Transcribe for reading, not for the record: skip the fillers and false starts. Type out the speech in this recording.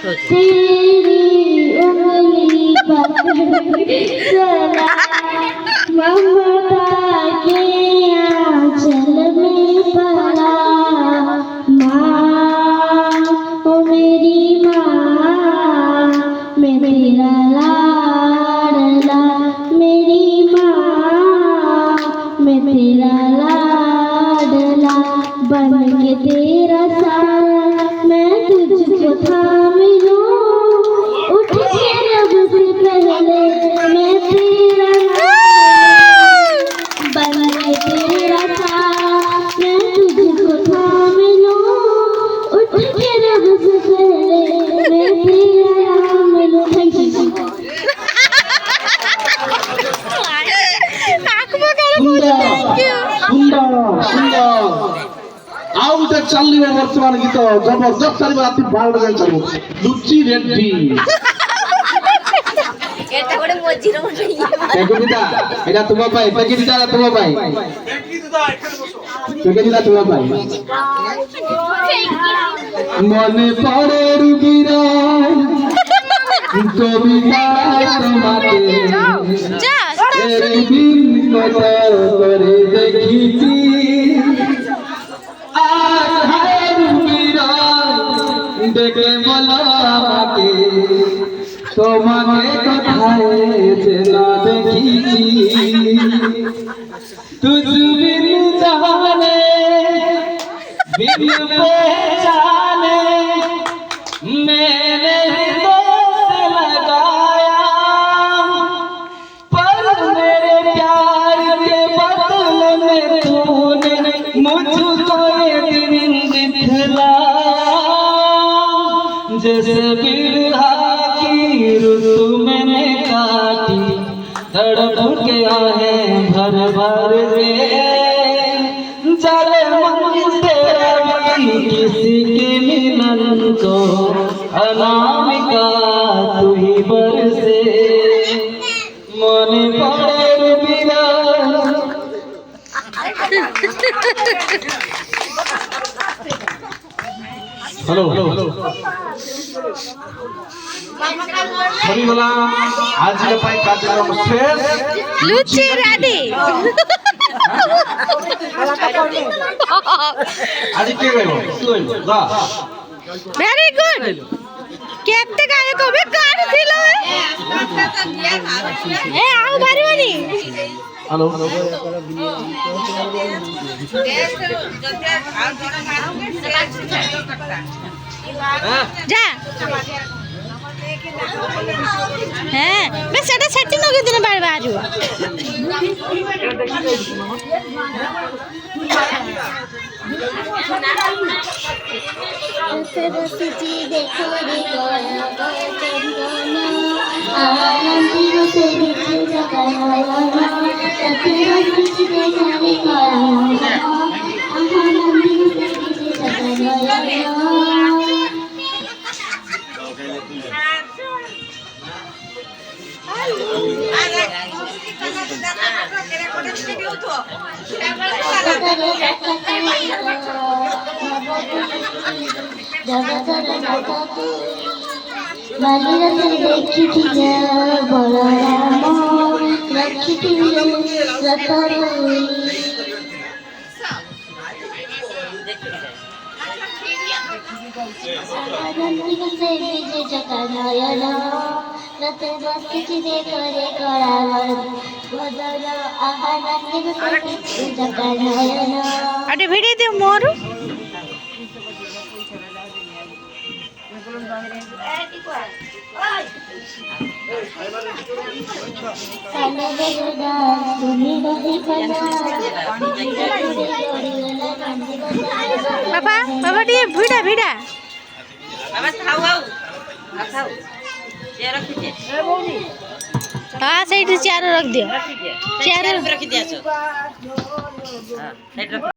तेरी उंगली पकड़ चला ममता के आंचल में पला माँ ओ मेरी माँ मैं तेरा लाडला मेरी माँ मैं तेरा लाडला बन के तेरा साया मैं तुझको थाम लूं उठ के रब से पहले मैं तेरा बन के तेरा साया मैं तुझको थाम लूं उठ के रब से पहले मैं तेरा नाम लूं। Thank you. आउट चलने वर्तमान गीत जबरदस्त राति 12 टा चलो लुच्ची रेड्डी এটা করে মজির মনে পেকিটা এটা তোমার ভাই পেকিটা তোমার ভাই পেকিটা তোমার ভাই মনে পড়ে রুবিরা কবিতা তোমাকে এই দিন কত করে দেখিছি দেখে বলো আমাকে তোমাকে কোথায় চেনা দেখিছি তুঝ বিন জানে বিন পहचाने मैंने दोस्त लगाया पर मेरे प्यार के बदले में तूने मुझको ये दिन दिखलाया जैसे बिरहा की ऋतु मैंने काटी तड़प के आहें भर भर के चले मन तेरा भी किसी के मिलन को अनामिका तू ही बरसे मन पड़े बिना हेलो सरीगला आज के पाई कार्यक्रम शेष লুচি রেডি आज के गयो তুই যা ভেরি গুড কেতে গায়ে কবে কার ছিল এ আউ বাড়িবনি हेलो যা হ্যাঁ বেশ সেটা সেটি নগে দিনে বাড়ি বাজু देखो रे गया चंदना आनंदी से बिछे जगना सतरा बिछे देखो रे गया आनंदी से बिछे जगना বালিরাতে দেখিছি বড় রাম রাখিটি রতন আনন্দিক সে বিজে জগনয়ন রতে বসিছি দেখরে করাবর বদল আনন্দিক সে বিজে জগনয়ন আরে ভিডিও দিও মোর বাবা বাবা টিকে ভিড়া ভিড়া বাবা খাও খাও খাও চেয়ার রাখিছে এ বৌদি হ্যাঁ সেইটি চেয়ার রাখ দিও চেয়ার রাখি দিয়াছো হ্যাঁ সাইড রাখ